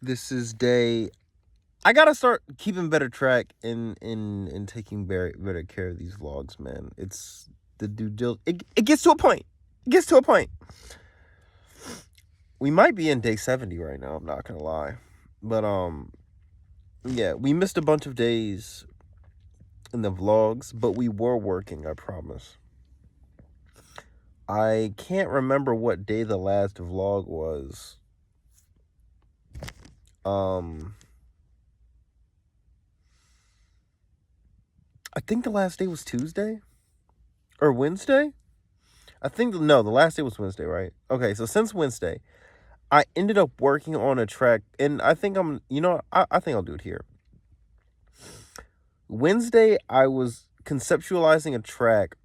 This is day. I gotta start keeping better track in taking better care of these vlogs, man. It's the due diligence. It gets to a point. It gets to a point. We might be in day 70 right now. I'm not gonna lie, but yeah, we missed a bunch of days in the vlogs, but we were working. I promise. I can't remember what day the last vlog was. I think the last day was Tuesday or Wednesday. I think no, the last day was Wednesday, right? Okay, so since Wednesday, I ended up working on a track, and I think I think I'll do it here. Wednesday, I was conceptualizing a track,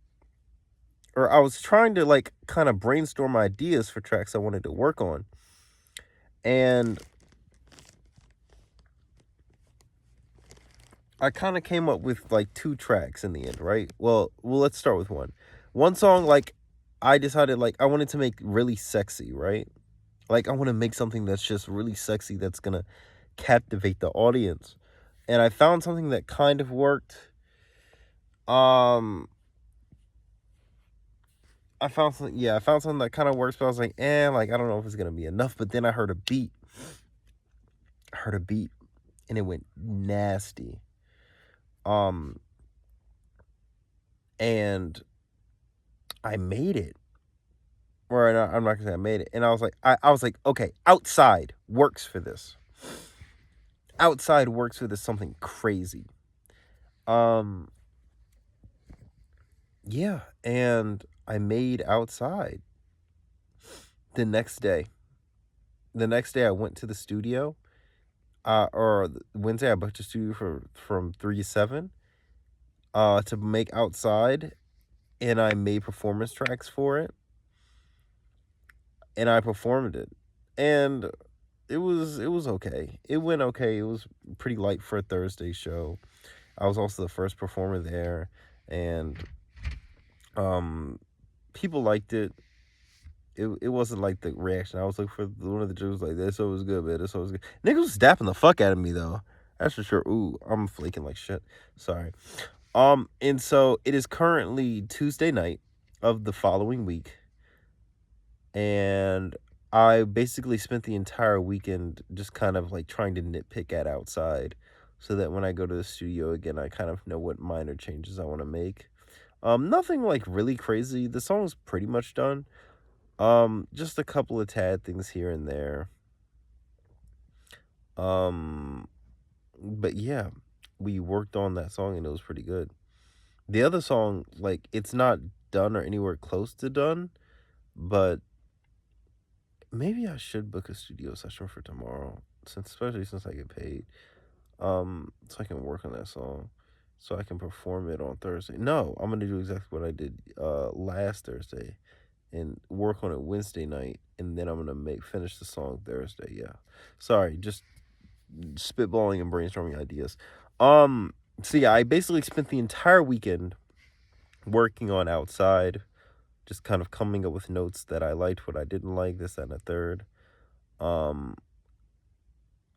or I was trying to like kind of brainstorm ideas for tracks I wanted to work on, and I kind of came up with like 2 tracks in the end, right? Well, let's start with one. One song, like I decided like I wanted to make really sexy, right? Like I want to make something that's just really sexy that's gonna captivate the audience. And I found something that kind of worked. I found something that kind of works, but I was like, like I don't know if it's gonna be enough. But then I heard a beat. And it went nasty. And I made it. Or I'm not gonna say I made it. And I was like, I was like, okay, outside works for this. Outside works for this something crazy. Yeah, and I made outside the next day. The next day I went to the studio. Or Wednesday I booked a studio from 3 to 7 to make outside, and I made performance tracks for it. And I performed it. And it was okay. It went okay. It was pretty light for a Thursday show. I was also the first performer there, and people liked it. It wasn't like the reaction I was looking for. One of the jokes like, this was good, man. This was good. Niggas was dapping the fuck out of me though. That's for sure. Ooh, I'm flaking like shit. Sorry. And so it is currently Tuesday night of the following week, and I basically spent the entire weekend just kind of like trying to nitpick at outside, so that when I go to the studio again, I kind of know what minor changes I want to make. Nothing like really crazy. The song's pretty much done. Just a couple of tad things here and there. But yeah, we worked on that song and it was pretty good. The other song, like, it's not done or anywhere close to done, but maybe I should book a studio session for tomorrow, especially since I get paid. So I can work on that song, so I can perform it on Thursday. No, I'm gonna do exactly what I did last Thursday, and work on it Wednesday night, and then I'm gonna finish the song Thursday. Yeah, sorry, just spitballing and brainstorming ideas. So yeah, I basically spent the entire weekend working on outside, just kind of coming up with notes that I liked, what I didn't like, this, that, and a third.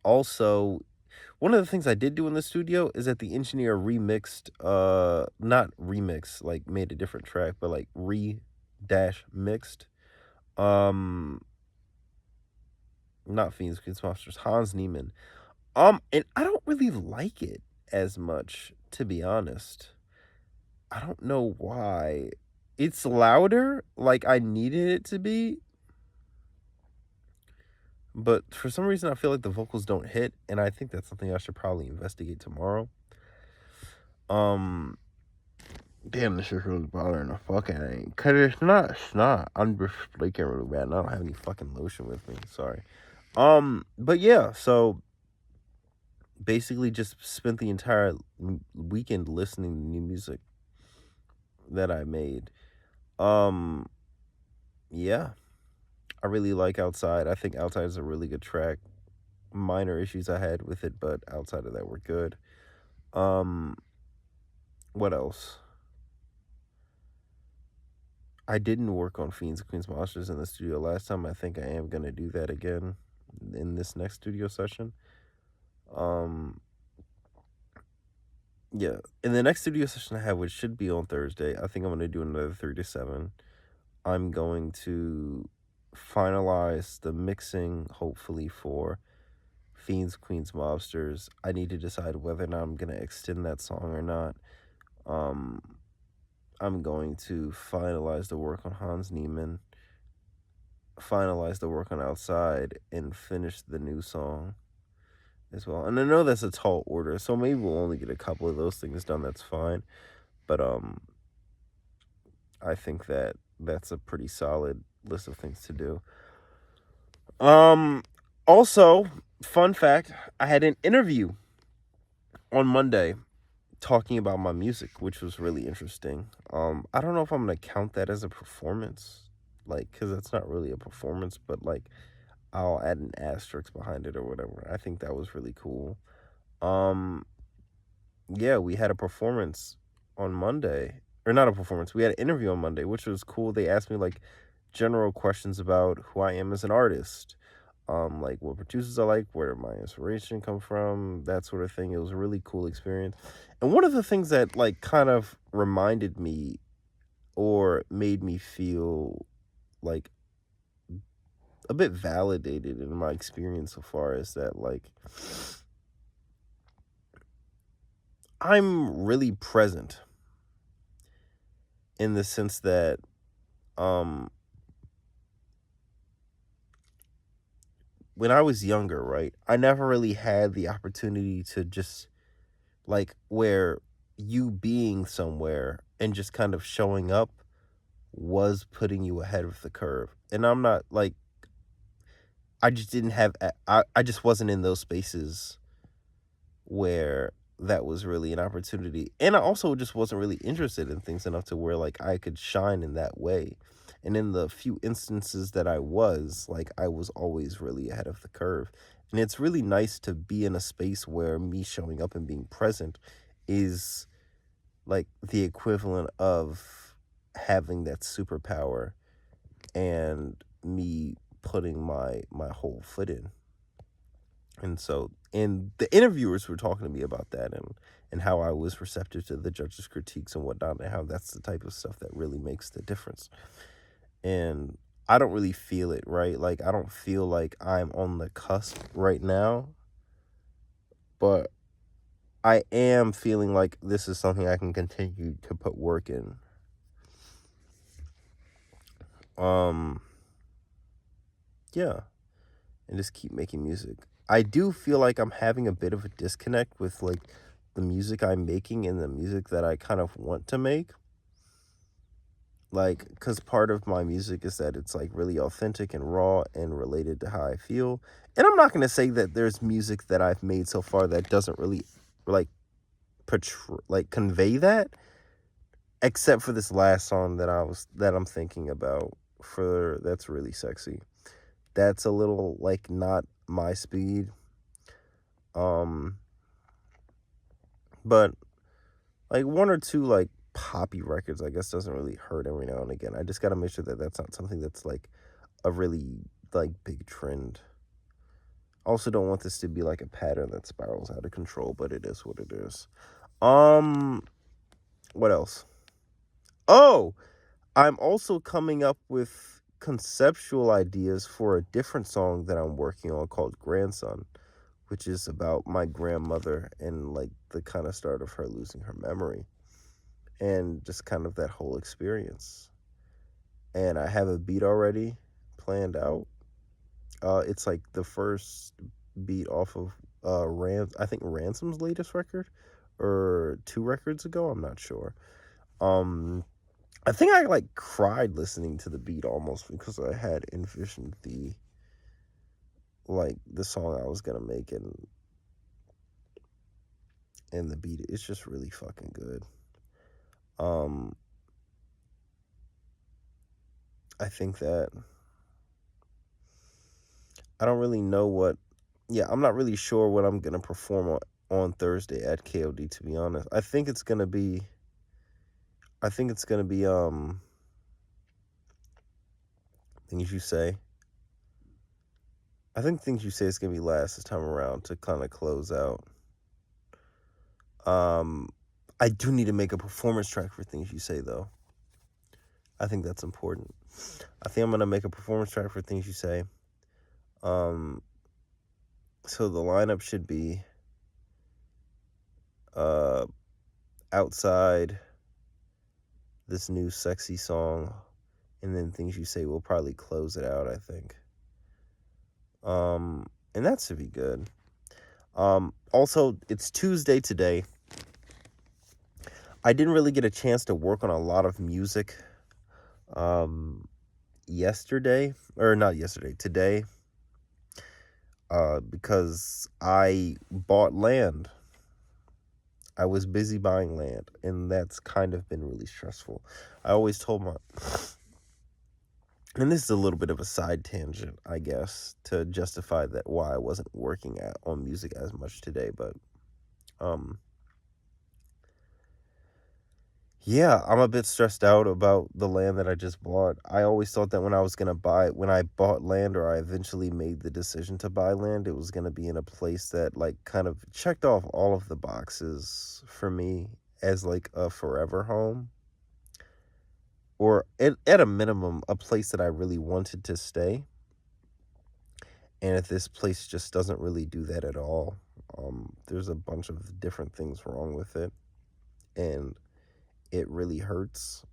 Also, one of the things I did do in the studio is that the engineer remixed, not remix, like made a different track, but like mixed. Not Fiends, Queens, Monsters, Hans Niemann. And I don't really like it as much, to be honest. I don't know why. It's louder, like I needed it to be, but for some reason I feel like the vocals don't hit, and I think that's something I should probably investigate tomorrow. Damn, this is really bothering the fuck out of me. Cause it's not. I'm just flaking really bad, and I don't have any fucking lotion with me. Sorry. But yeah, so basically just spent the entire weekend listening to new music that I made. Yeah, I really like Outside. I think Outside is a really good track. Minor issues I had with it, but outside of that, we're good. What else? I didn't work on Fiends, Queens, Monsters in the studio last time. I think I am gonna do that again. in this next studio session. Um, yeah, in the next studio session I have, which should be on Thursday, I think I'm gonna do another 3 to 7. I'm going to finalize the mixing, hopefully for Fiends, Queens, Mobsters. I need to decide whether or not I'm gonna extend that song or not. Um, I'm going to finalize the work on Hans Niemann, finalize the work on Outside, and finish the new song as well. And I know that's a tall order, so maybe we'll only get a couple of those things done. That's fine. But I think that that's a pretty solid list of things to do. Um, Also, fun fact: I had an interview on Monday talking about my music, which was really interesting. I don't know if I'm gonna count that as a performance, like, cause that's not really a performance, but like, I'll add an asterisk behind it or whatever. I think that was really cool. Um, yeah, we had a performance on Monday, or not a performance. We had an interview on Monday, which was cool. They asked me like general questions about who I am as an artist, like what producers I like, where my inspiration come from, that sort of thing. It was a really cool experience. And one of the things that like kind of reminded me or made me feel like a bit validated in my experience so far is that like I'm really present in the sense that um when I was younger, right, I never really had the opportunity to just like where you being somewhere and just kind of showing up was putting you ahead of the curve. And I'm not like I just didn't have I just wasn't in those spaces where that was really an opportunity. And I also just wasn't really interested in things enough to where like I could shine in that way. And in the few instances that I was, like I was always really ahead of the curve. And it's really nice to be in a space where me showing up and being present is like the equivalent of having that superpower and me putting my whole foot in. And so, and the interviewers were talking to me about that and how I was receptive to the judges' critiques and whatnot, and how that's the type of stuff that really makes the difference. And I don't really feel it, right? Like, I don't feel like I'm on the cusp right now, but I am feeling like this is something I can continue to put work in. Um, yeah, and just keep making music. I do feel like I'm having a bit of a disconnect with like the music I'm making and the music that I kind of want to make. Like, because part of my music is that it's like really authentic and raw and related to how I feel. And I'm not going to say that there's music that I've made so far that doesn't really like like convey that, except for this last song that I'm thinking about for that's really sexy. That's a little like not my speed. Um but like one or two like poppy records I guess doesn't really hurt every now and again. I just got to make sure that that's not something that's like a really like big trend. Also don't want this to be like a pattern that spirals out of control, but it is what it is. Um what else? Oh, I'm also coming up with conceptual ideas for a different song that I'm working on called Grandson, which is about my grandmother and like the kind of start of her losing her memory and just kind of that whole experience. And I have a beat already planned out. It's like the first beat off of I think Ransom's latest record or 2 records ago, I'm not sure. Um I think I like cried listening to the beat almost because I had envisioned the song I was gonna make and the beat. It's just really fucking good. Um I think that I don't really know what yeah, I'm not really sure what I'm gonna perform on Thursday at KOD, to be honest. I think it's gonna be things you say. I think Things You Say is gonna be last this time around to kind of close out. Um, I do need to make a performance track for Things You Say though. I think that's important. I think I'm gonna make a performance track for Things You Say. Um, so the lineup should be uh Outside, this new sexy song, and then Things You Say will probably close it out, I think. And that should be good. Also, it's Tuesday today. I didn't really get a chance to work on a lot of music yesterday, or not yesterday, today, because I bought land. I was busy buying land, and that's kind of been really stressful. I always told my, and this is a little bit of a side tangent, I guess, to justify that why I wasn't working on music as much today, but um yeah, I'm a bit stressed out about the land that I just bought. I always thought that when I bought land, or I eventually made the decision to buy land, it was gonna be in a place that like kind of checked off all of the boxes for me as like a forever home, or at a minimum, a place that I really wanted to stay. And if this place just doesn't really do that at all, there's a bunch of different things wrong with it, and it really hurts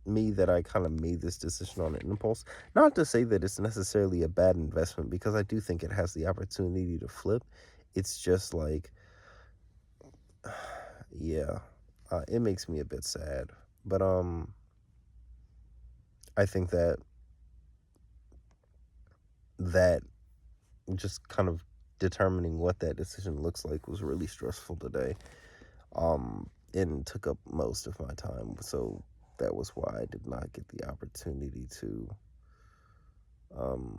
me that I kind of made this decision on an impulse. Not to say that it's necessarily a bad investment, because I do think it has the opportunity to flip. It's just like, yeah, it makes me a bit sad. But I think that just kind of determining what that decision looks like was really stressful today. And took up most of my time, so that was why I did not get the opportunity to um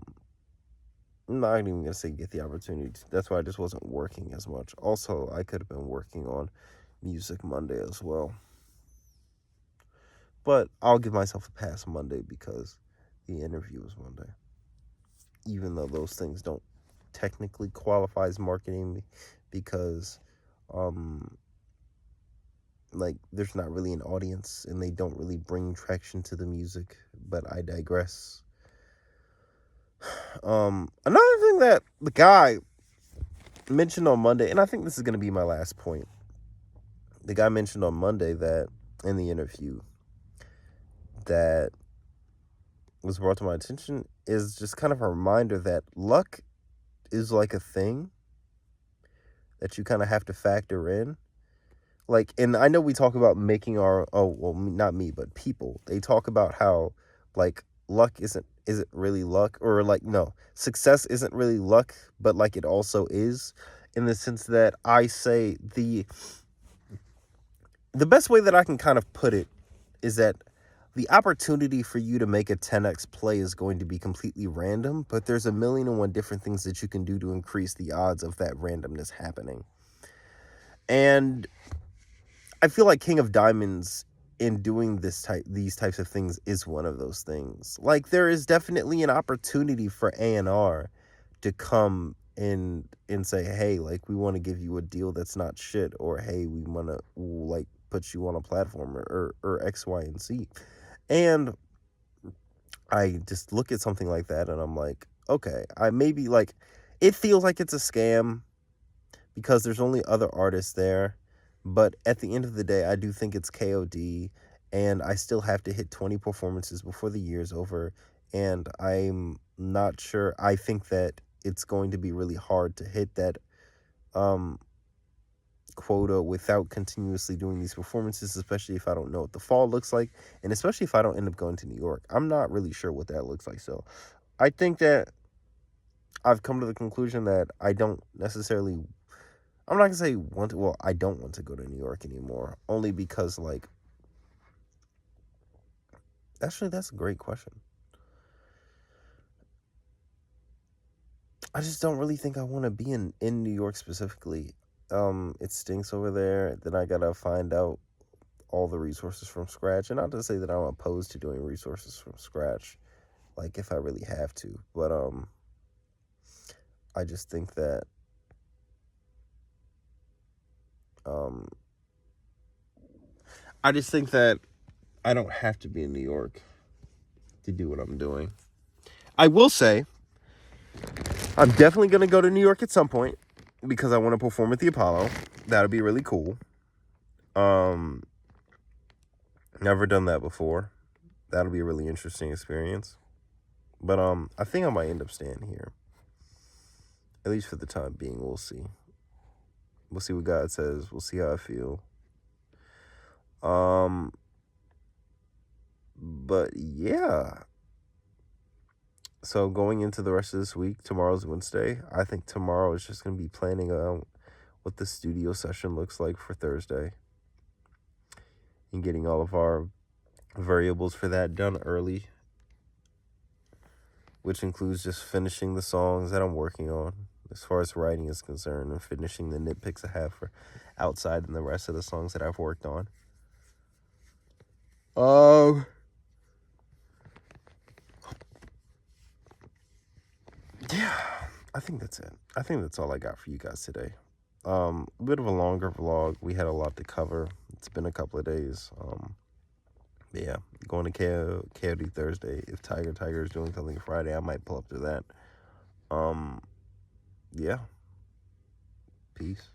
I'm not even gonna say get the opportunity to, that's why I just wasn't working as much. Also, I could have been working on Music Monday as well, but I'll give myself a pass Monday because the interview was Monday, even though those things don't technically qualify as marketing, because um like there's not really an audience and they don't really bring traction to the music. But I digress. Another thing that the guy mentioned on Monday, and I think this is going to be my last point, the guy mentioned on Monday that in the interview that was brought to my attention, is just kind of a reminder that luck is like a thing that you kind of have to factor in. Like, and I know we talk about making our, oh well, not me but people, they talk about how like luck isn't really luck, or like, no, success isn't really luck, but like it also is, in the sense that I say the best way that I can kind of put it is that the opportunity for you to make a 10x play is going to be completely random, but there's a million and one different things that you can do to increase the odds of that randomness happening. And I feel like King of Diamonds, in doing these types of things, is one of those things. Like, there is definitely an opportunity for A&R to come in and say, hey, like, we want to give you a deal that's not shit, or hey, we want to like put you on a platform, or X, Y, and Z. And I just look at something like that and I'm like, okay, I maybe like, it feels like it's a scam because there's only other artists there. But at the end of the day, I do think it's KOD, and I still have to hit 20 performances before the year's over. And I'm not sure. I think that it's going to be really hard to hit that um, quota without continuously doing these performances, especially if I don't know what the fall looks like, and especially if I don't end up going to New York. I'm not really sure what that looks like. So I think that I've come to the conclusion that I don't necessarily, I'm not gonna say want to, well, I don't want to go to New York anymore, only because, like, actually, that's a great question. I just don't really think I want to be in New York specifically. It stinks over there. Then I gotta find out all the resources from scratch, and not to say that I'm opposed to doing resources from scratch, like if I really have to, but I just think that um, I don't have to be in New York to do what I'm doing. I will say I'm definitely gonna go to New York at some point because I want to perform at the Apollo. That'll be really cool. Um, Never done that before. That'll be a really interesting experience. But I think I might end up staying here. At least for the time being, we'll see. We'll see what God says. We'll see how I feel. But yeah. So going into the rest of this week, tomorrow's Wednesday. I think tomorrow is just gonna be planning out what the studio session looks like for Thursday. And getting all of our variables for that done early. Which includes just finishing the songs that I'm working on as far as writing is concerned and finishing the nitpicks I have for outside and the rest of the songs that I've worked on. Yeah, I think that's it. I think that's all I got for you guys today. A bit of a longer vlog. We had a lot to cover. It's been a couple of days. Yeah, going to KOD Thursday. If Tiger is doing something Friday, I might pull up to that. Yeah. Peace.